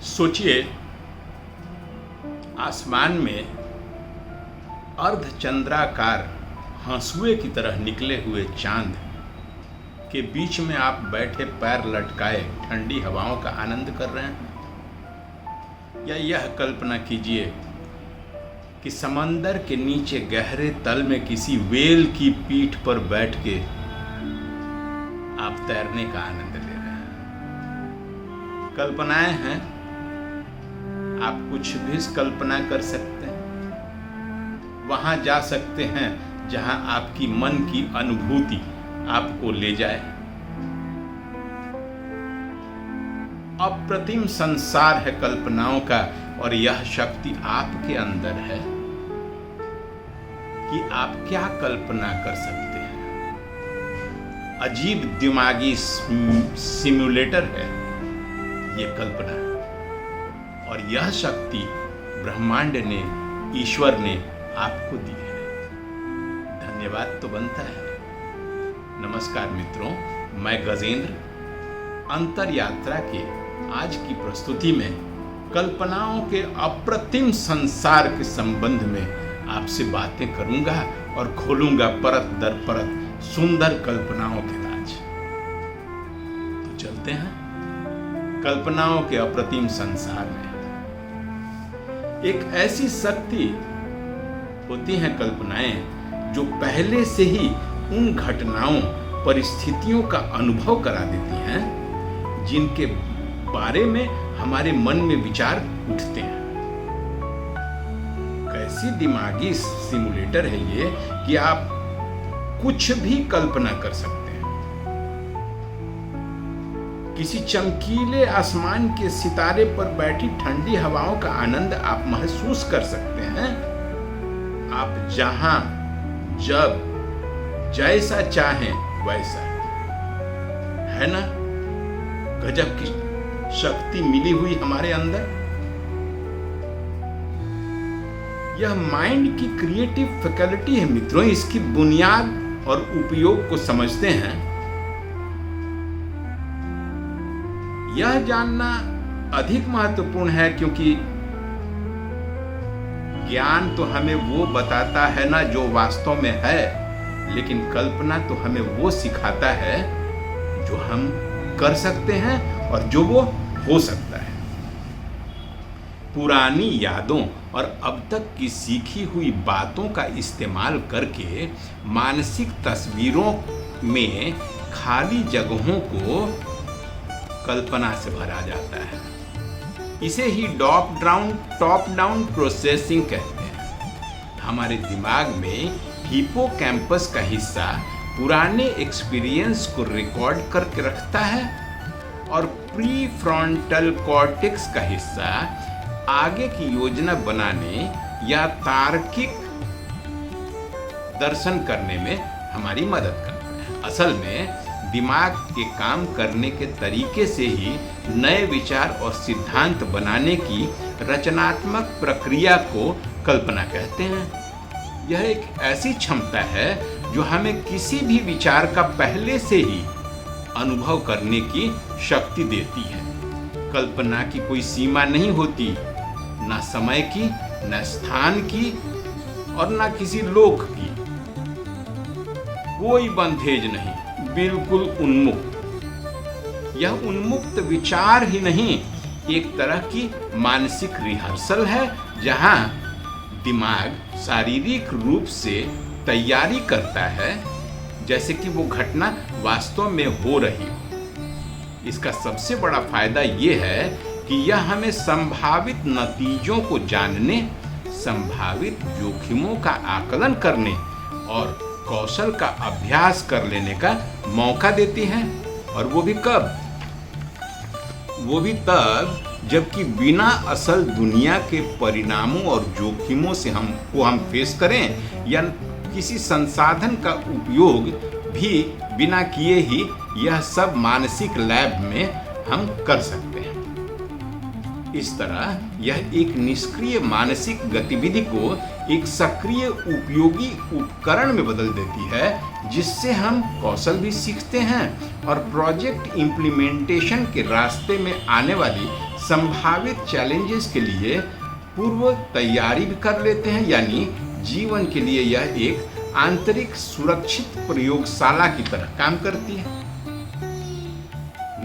सोचिए, आसमान में अर्धचंद्राकार हंसुए की तरह निकले हुए चांद के बीच में आप बैठे पैर लटकाए ठंडी हवाओं का आनंद कर रहे हैं। या यह कल्पना कीजिए कि समंदर के नीचे गहरे तल में किसी व्हेल की पीठ पर बैठ के आप तैरने का आनंद ले रहे हैं। कल्पनाएं हैं, आप कुछ भी कल्पना कर सकते हैं, वहां जा सकते हैं जहां आपकी मन की अनुभूति आपको ले जाए। अप्रतिम संसार है कल्पनाओं का, और यह शक्ति आपके अंदर है कि आप क्या कल्पना कर सकते हैं। अजीब दिमागी सिम्युलेटर है ये कल्पना, और यह शक्ति ब्रह्मांड ने, ईश्वर ने आपको दी है। धन्यवाद तो बनता है। नमस्कार मित्रों, मैं गजेंद्र अंतर यात्रा के आज की प्रस्तुति में कल्पनाओं के अप्रतिम संसार के संबंध में आपसे बातें करूंगा और खोलूंगा परत दर परत सुंदर कल्पनाओं के राज। तो चलते हैं कल्पनाओं के अप्रतिम संसार में। एक ऐसी शक्ति होती है कल्पनाएं जो पहले से ही उन घटनाओं, परिस्थितियों का अनुभव करा देती हैं जिनके बारे में हमारे मन में विचार उठते हैं। कैसी दिमागी सिमुलेटर है ये कि आप कुछ भी कल्पना कर सकते हैं। किसी चमकीले आसमान के सितारे पर बैठी ठंडी हवाओं का आनंद आप महसूस कर सकते हैं। आप जहां, जब, जैसा चाहें वैसा। है ना गजब की शक्ति मिली हुई हमारे अंदर। यह माइंड की क्रिएटिव फैकल्टी है मित्रों। इसकी बुनियाद और उपयोग को समझते हैं। यह जानना अधिक महत्वपूर्ण है, क्योंकि ज्ञान तो हमें वो बताता है ना जो वास्तव में है, लेकिन कल्पना तो हमें वो सिखाता है जो हम कर सकते हैं और जो वो हो सकता है। पुरानी यादों और अब तक की सीखी हुई बातों का इस्तेमाल करके मानसिक तस्वीरों में खाली जगहों को कल्पना से भरा जाता है। इसे ही टॉप डाउन प्रोसेसिंग कहते हैं। हमारे दिमाग में हिपोकैम्पस का हिस्सा पुराने एक्सपीरियंस को रिकॉर्ड करके रखता है, और प्री फ्रंटल कॉर्टेक्स का हिस्सा आगे की योजना बनाने या तार्किक दर्शन करने में हमारी मदद करता है। असल में दिमाग के काम करने के तरीके से ही नए विचार और सिद्धांत बनाने की रचनात्मक प्रक्रिया को कल्पना कहते हैं। यह एक ऐसी क्षमता है जो हमें किसी भी विचार का पहले से ही अनुभव करने की शक्ति देती है। कल्पना की कोई सीमा नहीं होती, ना समय की, ना स्थान की, और ना किसी लोक की। कोई बंधेज नहीं, बिल्कुल उन्मुक्त। यह उन्मुक्त विचार ही नहीं, एक तरह की मानसिक रिहर्सल है, जहां दिमाग शारीरिक रूप से तैयारी करता है जैसे कि वो घटना वास्तव में हो रही हो। इसका सबसे बड़ा फायदा ये है कि यह हमें संभावित नतीजों को जानने, संभावित जोखिमों का आकलन करने और कौशल का अभ्यास कर लेने का मौका देती है। और वो भी कब? वो भी तब जबकि बिना असल दुनिया के परिणामों और जोखिमों से हम फेस करें, या किसी संसाधन का उपयोग भी बिना किए ही यह सब मानसिक लैब में हम कर सकते हैं। इस तरह यह एक निष्क्रिय मानसिक गतिविधि को एक सक्रिय उपयोगी उपकरण में बदल देती है, जिससे हम कौशल भी सीखते हैं और प्रोजेक्ट इम्प्लीमेंटेशन के रास्ते में आने वाली संभावित चैलेंजेस के लिए पूर्व तैयारी भी कर लेते हैं, यानी जीवन के लिए यह एक आंतरिक सुरक्षित प्रयोगशाला की तरह काम करती है।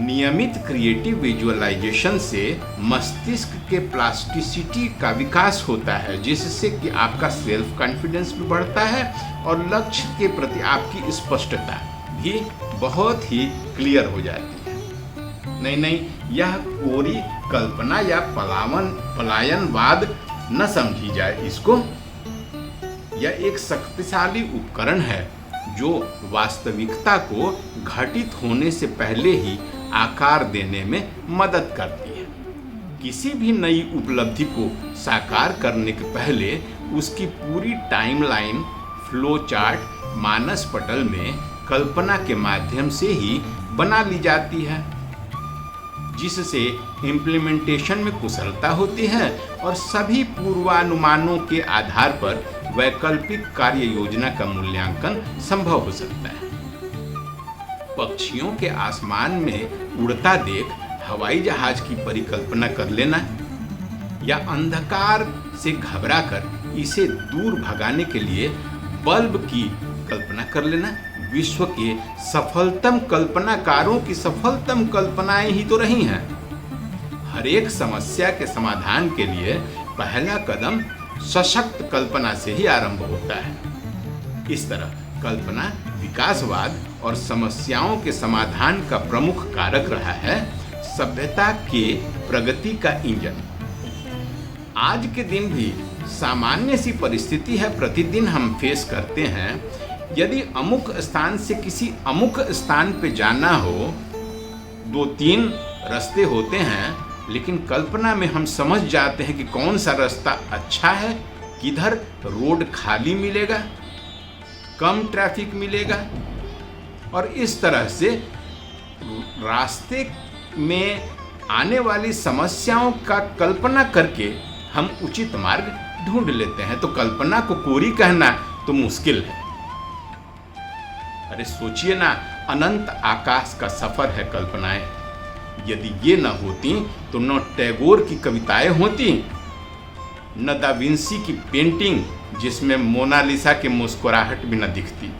नियमित क्रिएटिव विजुअलाइजेशन से मस्तिष्क के प्लास्टिसिटी का विकास होता है, जिससे कि आपका सेल्फ कॉन्फिडेंस भी बढ़ता है और लक्ष्य के प्रति आपकी स्पष्टता भी बहुत ही क्लियर हो जाती है। नहीं, यह कोरी कल्पना या पलायनवाद न समझी जाए इसको। यह एक शक्तिशाली उपकरण है जो वास्तविकता को घटित होने से पहले ही आकार देने में मदद करती है। किसी भी नई उपलब्धि को साकार करने के पहले उसकी पूरी टाइमलाइन फ्लो चार्ट मानस पटल में कल्पना के माध्यम से ही बना ली जाती है, जिससे इम्प्लीमेंटेशन में कुशलता होती है और सभी पूर्वानुमानों के आधार पर वैकल्पिक कार्य योजना का मूल्यांकन संभव हो सकता है। पक्षियों के आसमान में उड़ता देख हवाई जहाज की परिकल्पना कर लेना या अंधकार से घबराकर इसे दूर भगाने के लिए बल्ब की कल्पना कर लेना विश्व के सफलतम कल्पनाकारों की सफलतम कल्पनाएं ही तो रही हैं। हर एक समस्या के समाधान के लिए पहला कदम सशक्त कल्पना से ही आरंभ होता है। इस तरह कल्पना विकासवाद और समस्याओं के समाधान का प्रमुख कारक रहा है, सभ्यता के प्रगति का इंजन। आज के दिन भी सामान्य सी परिस्थिति है, प्रतिदिन हम फेस करते हैं। यदि अमुक स्थान से किसी अमुक स्थान पे जाना हो, 2-3 रास्ते होते हैं, लेकिन कल्पना में हम समझ जाते हैं कि कौन सा रास्ता अच्छा है, किधर रोड खाली मिलेगा, कम ट्रैफिक मिलेगा, और इस तरह से रास्ते में आने वाली समस्याओं का कल्पना करके हम उचित मार्ग ढूंढ लेते हैं। तो कल्पना को कोरी कहना तो मुश्किल है। अरे सोचिए ना, अनंत आकाश का सफर है कल्पनाएं। यदि ये न होती तो न टैगोर की कविताएं होती, न दा विंसी की पेंटिंग जिसमें मोनालिसा की मुस्कुराहट भी न दिखती,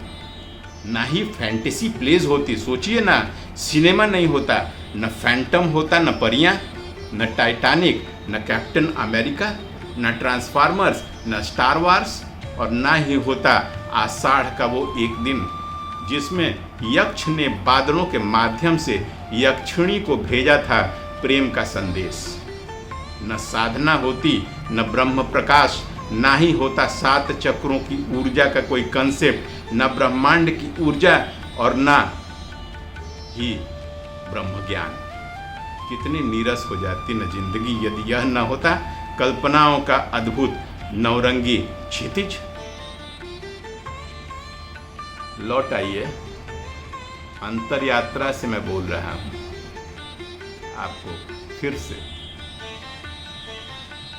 ना ही फैंटेसी प्लेज होती। सोचिए ना, सिनेमा नहीं होता, न फैंटम होता, न परियां, न टाइटैनिक, न कैप्टन अमेरिका, न ट्रांसफार्मर्स, न स्टार वार्स, और ना ही होता आषाढ़ का वो एक दिन जिसमें यक्ष ने बादलों के माध्यम से यक्षिणी को भेजा था प्रेम का संदेश। न साधना होती, न ब्रह्म प्रकाश, ना ही होता 7 चक्रों की ऊर्जा का कोई कंसेप्ट, न ब्रह्मांड की ऊर्जा और ना ही ब्रह्म ज्ञान। कितनी नीरस हो जाती न जिंदगी यदि यह न होता कल्पनाओं का अद्भुत नवरंगी क्षितिज। लौट आइए, अंतर यात्रा से मैं बोल रहा हूं, आपको फिर से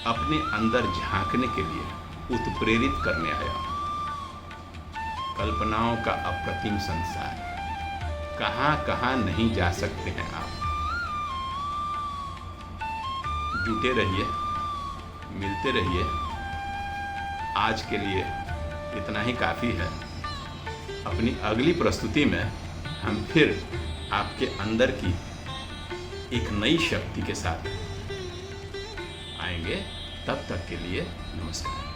अपने अंदर झांकने के लिए उत्प्रेरित करने आया हूं। कल्पनाओं का अप्रतिम संसार, कहां कहां नहीं जा सकते हैं आप। जुटे रहिए, मिलते रहिए। आज के लिए इतना ही काफ़ी है। अपनी अगली प्रस्तुति में हम फिर आपके अंदर की एक नई शक्ति के साथ आएंगे। तब तक के लिए नमस्कार।